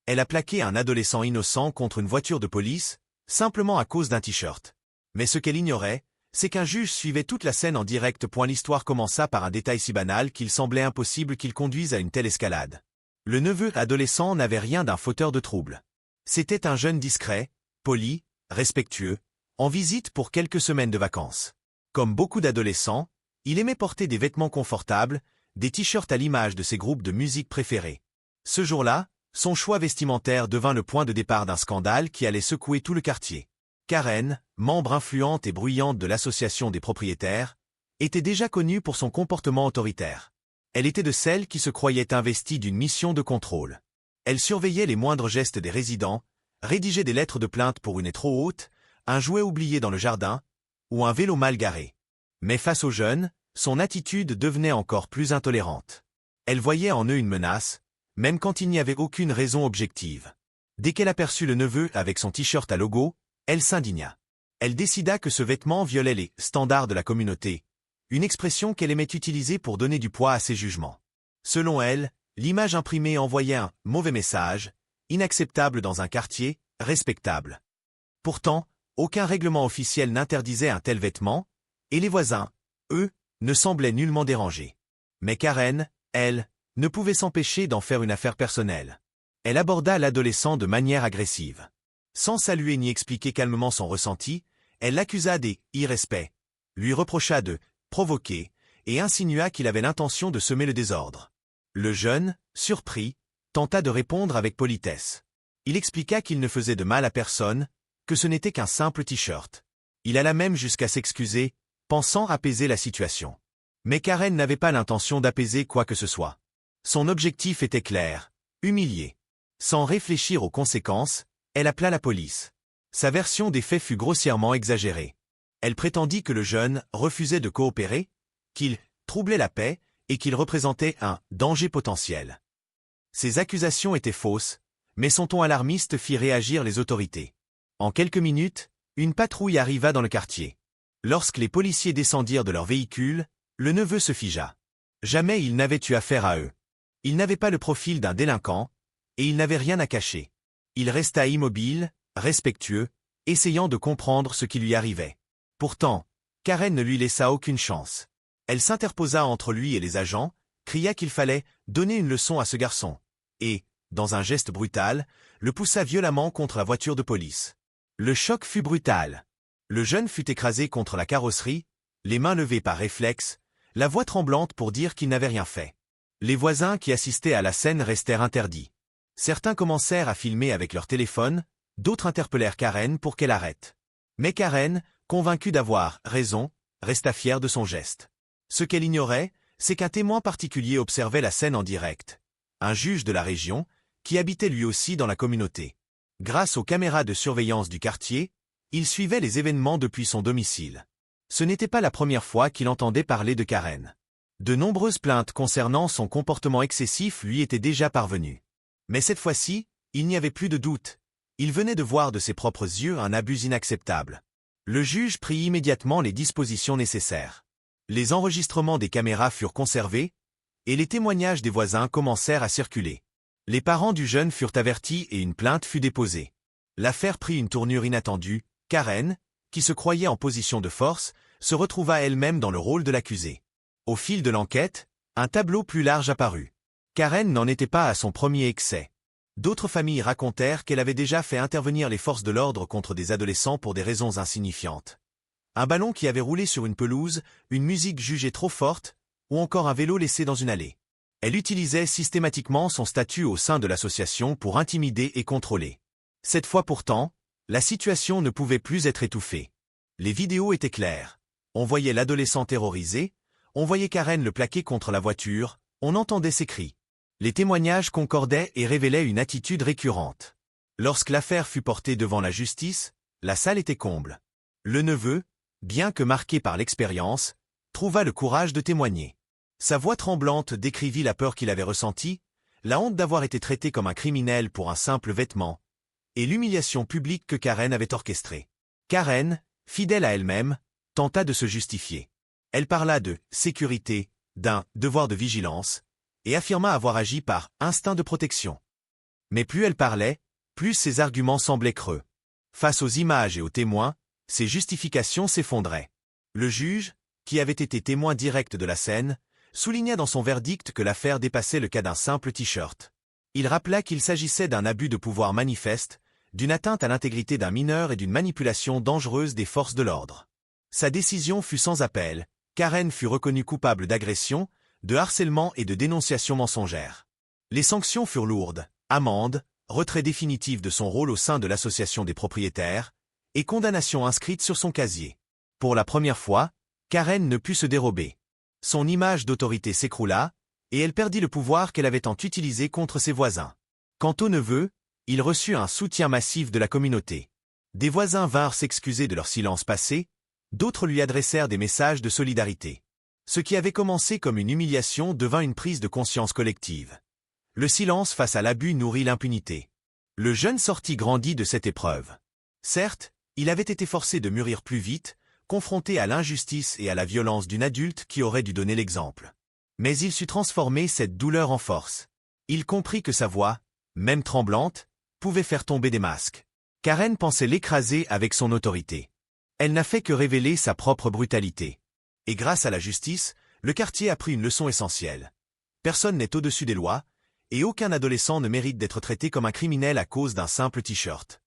Elle a plaqué un adolescent innocent contre une voiture de police, simplement à cause d'un t-shirt. Mais ce qu'elle ignorait, c'est qu'un juge suivait toute la scène en direct. L'histoire commença par un détail si banal qu'il semblait impossible qu'il conduise à une telle escalade. Le neveu adolescent n'avait rien d'un fauteur de troubles. C'était un jeune discret, poli, respectueux, en visite pour quelques semaines de vacances. Comme beaucoup d'adolescents, il aimait porter des vêtements confortables, des t-shirts à l'image de ses groupes de musique préférés. Ce jour-là, son choix vestimentaire devint le point de départ d'un scandale qui allait secouer tout le quartier. Karen, membre influente et bruyante de l'association des propriétaires, était déjà connue pour son comportement autoritaire. Elle était de celles qui se croyaient investies d'une mission de contrôle. Elle surveillait les moindres gestes des résidents, rédigeait des lettres de plainte pour une haie trop haute, un jouet oublié dans le jardin, ou un vélo mal garé. Mais face aux jeunes, son attitude devenait encore plus intolérante. Elle voyait en eux une menace, même quand il n'y avait aucune raison objective. Dès qu'elle aperçut le neveu avec son t-shirt à logo, elle s'indigna. Elle décida que ce vêtement violait les « standards de la communauté », une expression qu'elle aimait utiliser pour donner du poids à ses jugements. Selon elle, l'image imprimée envoyait un « mauvais message », inacceptable dans un quartier « respectable ». Pourtant, aucun règlement officiel n'interdisait un tel vêtement, et les voisins, eux, ne semblaient nullement dérangés. Mais Karen, elle, ne pouvait s'empêcher d'en faire une affaire personnelle. Elle aborda l'adolescent de manière agressive. Sans saluer ni expliquer calmement son ressenti, elle l'accusa des « irrespects », lui reprocha de « provoquer » et insinua qu'il avait l'intention de semer le désordre. Le jeune, surpris, tenta de répondre avec politesse. Il expliqua qu'il ne faisait de mal à personne, que ce n'était qu'un simple t-shirt. Il alla même jusqu'à s'excuser, pensant apaiser la situation. Mais Karen n'avait pas l'intention d'apaiser quoi que ce soit. Son objectif était clair, humilier. Sans réfléchir aux conséquences, elle appela la police. Sa version des faits fut grossièrement exagérée. Elle prétendit que le jeune refusait de coopérer, qu'il troublait la paix et qu'il représentait un danger potentiel. Ces accusations étaient fausses, mais son ton alarmiste fit réagir les autorités. En quelques minutes, une patrouille arriva dans le quartier. Lorsque les policiers descendirent de leur véhicule, le neveu se figea. Jamais il n'avait eu affaire à eux. Il n'avait pas le profil d'un délinquant, et il n'avait rien à cacher. Il resta immobile, respectueux, essayant de comprendre ce qui lui arrivait. Pourtant, Karen ne lui laissa aucune chance. Elle s'interposa entre lui et les agents, cria qu'il fallait donner une leçon à ce garçon, et, dans un geste brutal, le poussa violemment contre la voiture de police. Le choc fut brutal. Le jeune fut écrasé contre la carrosserie, les mains levées par réflexe, la voix tremblante pour dire qu'il n'avait rien fait. Les voisins qui assistaient à la scène restèrent interdits. Certains commencèrent à filmer avec leur téléphone, d'autres interpellèrent Karen pour qu'elle arrête. Mais Karen, convaincue d'avoir raison, resta fière de son geste. Ce qu'elle ignorait, c'est qu'un témoin particulier observait la scène en direct. Un juge de la région, qui habitait lui aussi dans la communauté. Grâce aux caméras de surveillance du quartier, il suivait les événements depuis son domicile. Ce n'était pas la première fois qu'il entendait parler de Karen. De nombreuses plaintes concernant son comportement excessif lui étaient déjà parvenues. Mais cette fois-ci, il n'y avait plus de doute. Il venait de voir de ses propres yeux un abus inacceptable. Le juge prit immédiatement les dispositions nécessaires. Les enregistrements des caméras furent conservés, et les témoignages des voisins commencèrent à circuler. Les parents du jeune furent avertis et une plainte fut déposée. L'affaire prit une tournure inattendue. Karen, qui se croyait en position de force, se retrouva elle-même dans le rôle de l'accusée. Au fil de l'enquête, un tableau plus large apparut. Karen n'en était pas à son premier excès. D'autres familles racontèrent qu'elle avait déjà fait intervenir les forces de l'ordre contre des adolescents pour des raisons insignifiantes. Un ballon qui avait roulé sur une pelouse, une musique jugée trop forte, ou encore un vélo laissé dans une allée. Elle utilisait systématiquement son statut au sein de l'association pour intimider et contrôler. Cette fois pourtant, la situation ne pouvait plus être étouffée. Les vidéos étaient claires. On voyait l'adolescent terrorisé, on voyait Karen le plaquer contre la voiture, on entendait ses cris. Les témoignages concordaient et révélaient une attitude récurrente. Lorsque l'affaire fut portée devant la justice, la salle était comble. Le neveu, bien que marqué par l'expérience, trouva le courage de témoigner. Sa voix tremblante décrivit la peur qu'il avait ressentie, la honte d'avoir été traité comme un criminel pour un simple vêtement, et l'humiliation publique que Karen avait orchestrée. Karen, fidèle à elle-même, tenta de se justifier. Elle parla de « sécurité », d'un « devoir de vigilance », et affirma avoir agi par « instinct de protection ». Mais plus elle parlait, plus ses arguments semblaient creux. Face aux images et aux témoins, ses justifications s'effondraient. Le juge, qui avait été témoin direct de la scène, souligna dans son verdict que l'affaire dépassait le cas d'un simple t-shirt. Il rappela qu'il s'agissait d'un abus de pouvoir manifeste, d'une atteinte à l'intégrité d'un mineur et d'une manipulation dangereuse des forces de l'ordre. Sa décision fut sans appel. Karen fut reconnue coupable d'agression, de harcèlement et de dénonciation mensongère. Les sanctions furent lourdes: amende, retrait définitif de son rôle au sein de l'association des propriétaires, et condamnation inscrite sur son casier. Pour la première fois, Karen ne put se dérober. Son image d'autorité s'écroula, et elle perdit le pouvoir qu'elle avait tant utilisé contre ses voisins. Quant au neveu, il reçut un soutien massif de la communauté. Des voisins vinrent s'excuser de leur silence passé, d'autres lui adressèrent des messages de solidarité. Ce qui avait commencé comme une humiliation devint une prise de conscience collective. Le silence face à l'abus nourrit l'impunité. Le jeune sortit grandi de cette épreuve. Certes, il avait été forcé de mûrir plus vite, confronté à l'injustice et à la violence d'une adulte qui aurait dû donner l'exemple. Mais il sut transformer cette douleur en force. Il comprit que sa voix, même tremblante, pouvait faire tomber des masques. Karen pensait l'écraser avec son autorité. Elle n'a fait que révéler sa propre brutalité. Et grâce à la justice, le quartier a pris une leçon essentielle. Personne n'est au-dessus des lois, et aucun adolescent ne mérite d'être traité comme un criminel à cause d'un simple t-shirt.